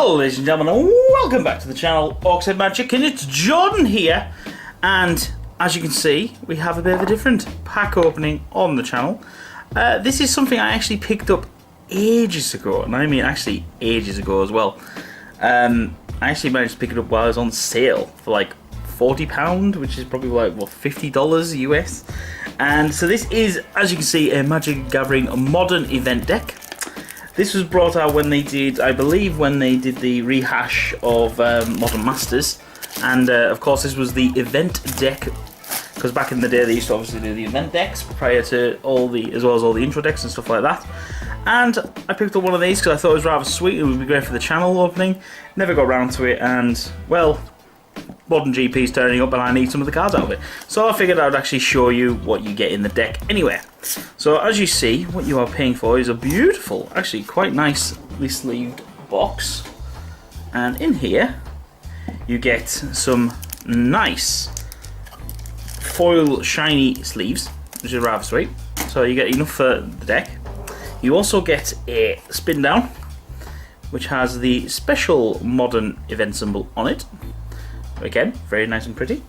Hello ladies and gentlemen, and welcome back to the channel Orcshead Magic, and it's Jordan here, and as you can see we have a bit of a different pack opening on the channel. This is something I actually picked up ages ago, and I mean actually ages ago as well. I actually managed to pick it up while it was on sale for like £40, which is probably like what, $50 US. And so this is, as you can see, a Magic the Gathering modern event deck. This was brought out when they did, I believe, when they did the rehash of Modern Masters, and of course this was the event deck, because back in the day they used to obviously do the event decks prior to all the, as well as all the intro decks and stuff like that. And I picked up one of these because I thought it was rather sweet. It would be great for the channel opening. Never got around to it, and well, Modern GP's turning up and I need some of the cards out of it. So I figured I'd actually show you what you get in the deck anyway. So as you see, what you are paying for is a beautiful, actually quite nicely sleeved box. And in here, you get some nice foil shiny sleeves, which is rather sweet. So you get enough for the deck. You also get a spin down, which has the special modern event symbol on it. Again, very nice and pretty.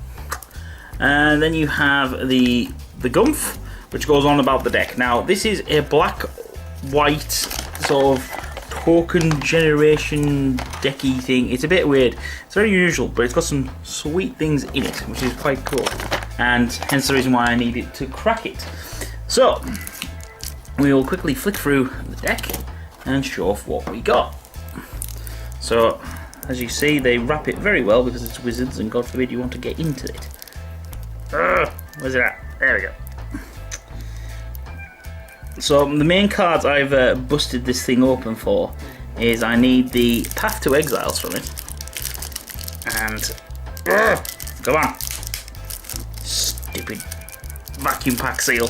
And then you have the gumph, which goes on about the deck. Now, this is a black-white sort of token generation decky thing. It's a bit weird. It's very unusual, but it's got some sweet things in it, which is quite cool. And hence the reason why I needed to crack it. So, we will quickly flick through the deck and show off what we got. So, as you see, they wrap it very well because it's Wizards, and God forbid you want to get into it. Where's it at? There we go. So the main cards I've busted this thing open for is I need the Path to Exiles from it. And come on, stupid vacuum pack seal.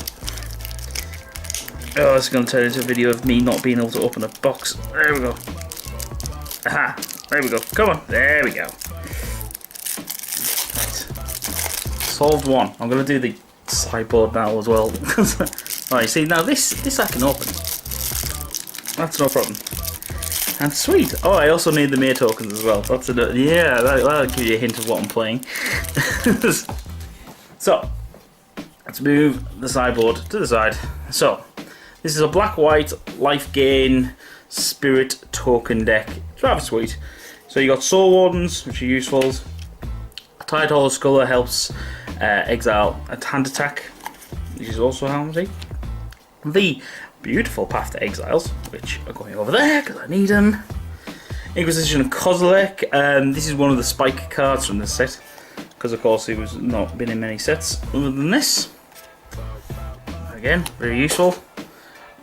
Oh, this is going to turn into a video of me not being able to open a box. There we go. Aha. There we go. Come on. There we go. Right. Solved one. I'm going to do the sideboard now as well. Alright, see, now this I can open. That's no problem. And sweet. Oh, I also need the May tokens as well. That's a, yeah, that'll give you a hint of what I'm playing. So, let's move the sideboard to the side. So, this is a black-white life gain spirit token deck. It's rather sweet. So you got Soul Wardens, which are useful. A Tidehall Sculler helps exile a hand attack, which is also handy. The beautiful Path to Exiles, which are going over there because I need them. Inquisition of Kozilek. This is one of the spike cards from this set, because of course it was not been in many sets other than this. Again, very useful.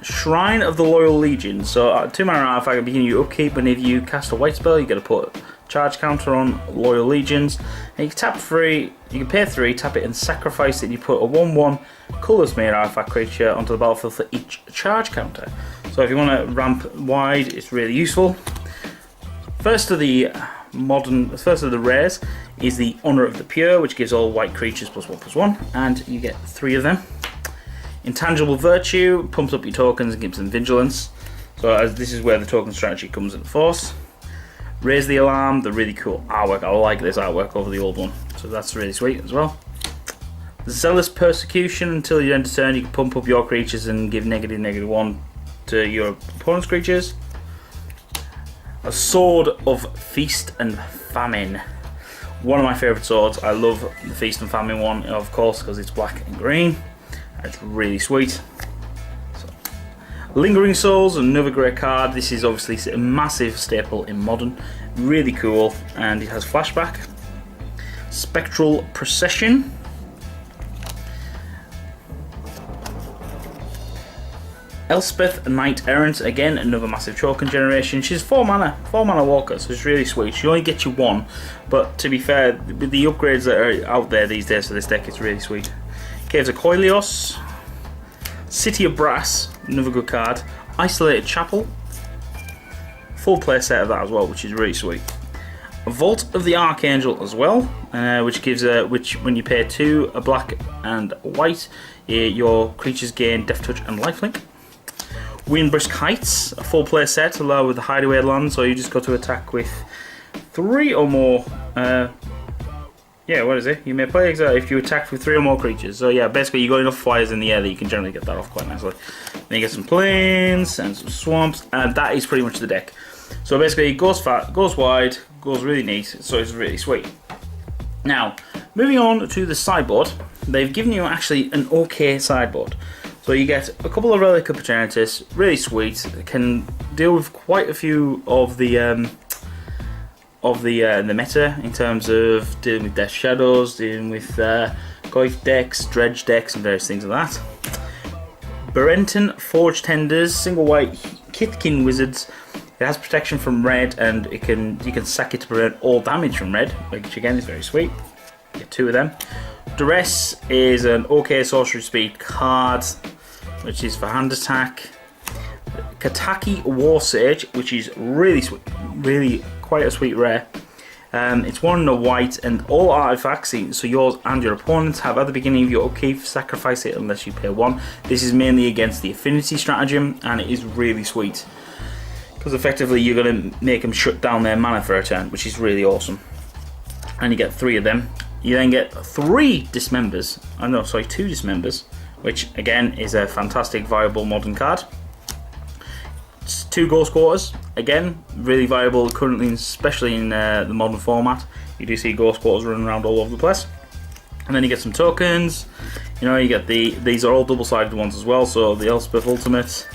Shrine of the Loyal Legion. So 2 mana artifact at the beginning of your upkeep, and if you cast a white spell, you got to put charge counter on Loyal Legions. And you can tap 3, you can pay 3, tap it and sacrifice it, and you put a 1/1 colourless made artifact creature onto the battlefield for each charge counter. So if you want to ramp wide, it's really useful. First of the rares is the Honor of the Pure, which gives all white creatures +1/+1, and you get 3 of them. Intangible Virtue pumps up your tokens and gives them vigilance. So as this is where the token strategy comes into force. Raise the Alarm, the really cool artwork. I like this artwork over the old one, so that's really sweet as well. Zealous Persecution. Until you end a turn, you can pump up your creatures and give -1 to your opponent's creatures. A Sword of Feast and Famine. One of my favourite swords. I love the Feast and Famine one, of course, because it's black and green. It's really sweet. So, Lingering Souls, another great card. This is obviously a massive staple in Modern. Really cool, and it has flashback. Spectral Procession. Elspeth, Knight Errant, again another massive token generation. She's 4 mana walker, so it's really sweet. She only gets you 1, but to be fair, with the upgrades that are out there these days for this deck, it's really sweet. Caves of Koilios, City of Brass, another good card. Isolated Chapel, full play set of that as well, which is really sweet. Vault of the Archangel as well, which gives which when you pay 2, a black and a white, your creatures gain Death Touch and Lifelink. Windbrisk Heights, a full play set, allow with the hideaway land, so you just go to attack with 3 or more. Yeah, what is it? You may play if you attack with 3 or more creatures. So yeah, basically you got enough flyers in the air that you can generally get that off quite nicely. Then you get some plains and some swamps, and that is pretty much the deck. So basically it goes fat, goes wide, goes really neat, so it's really sweet. Now, moving on to the sideboard, they've given you actually an okay sideboard. So you get a couple of Relic of Eternatus, really sweet, can deal with quite a few of the meta in terms of dealing with Death Shadows, dealing with Goyf decks, Dredge decks, and various things like that. Berenton Forge Tenders, single white Kithkin Wizards. It has protection from red, and you can sack it to prevent all damage from red, which again is very sweet. You get 2 of them. Duress is an OK sorcery speed card, which is for hand attack. Kataki War Sage, which is really sweet, really quite a sweet rare. It's 1 in a white, and all artifacts, so yours and your opponents, have at the beginning of your upkeep, sacrifice it unless you pay 1. This is mainly against the affinity stratagem, and it is really sweet because effectively you're going to make them shut down their mana for a turn, which is really awesome. And you get 3 of them. You then get 3 Dismembers. Oh no, sorry, 2 Dismembers, which again is a fantastic viable modern card. It's 2 Ghost Quarters, again really viable currently, especially in the modern format. You do see Ghost Quarters running around all over the place. And then you get some tokens. You know, you get these are all double-sided ones as well. So the Elspeth Ultimate,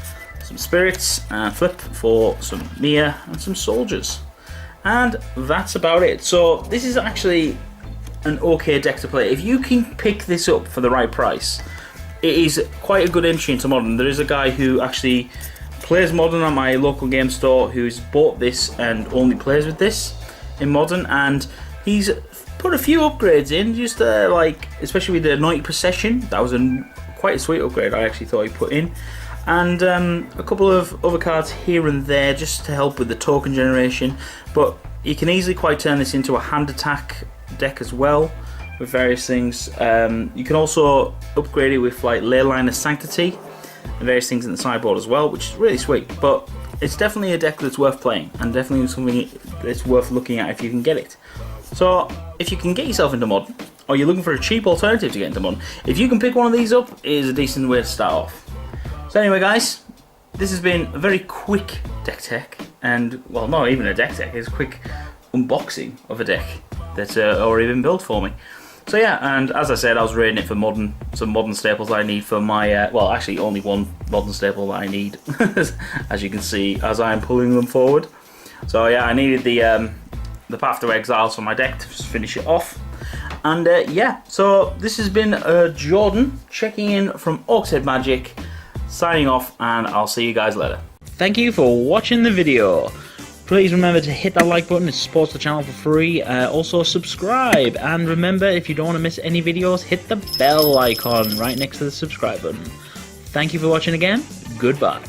some spirits, and flip for some Mia and some soldiers. And that's about it. So this is actually an okay deck to play. If you can pick this up for the right price, it is quite a good entry into Modern. There is a guy who actually plays Modern at my local game store who's bought this and only plays with this in Modern, and he's put a few upgrades in, just like, especially with the Anointed Procession. That was quite a sweet upgrade I actually thought he put in. And a couple of other cards here and there just to help with the token generation, but you can easily quite turn this into a hand attack deck as well with various things. You can also upgrade it with like Leyline of Sanctity and various things in the sideboard as well, which is really sweet. But it's definitely a deck that's worth playing, and definitely something that's worth looking at if you can get it. So if you can get yourself into Modern, or you're looking for a cheap alternative to get into Modern, if you can pick one of these up, it is a decent way to start off. So anyway guys, this has been a very quick deck tech, and well, not even a deck tech, it's a quick unboxing of a deck that's already been built for me. So yeah, and as I said, I was raiding it for some modern staples I need for my, well actually only one modern staple that I need, as you can see as I am pulling them forward. So yeah, I needed the Path to Exile for my deck to finish it off. And yeah, so this has been Jordan checking in from Orcs Head Magic, signing off, and I'll see you guys later. Thank you for watching the video. Please remember to hit that like button, it supports the channel for free. Also subscribe, and remember, if you don't want to miss any videos, hit the bell icon right next to the subscribe button. Thank you for watching again. Goodbye.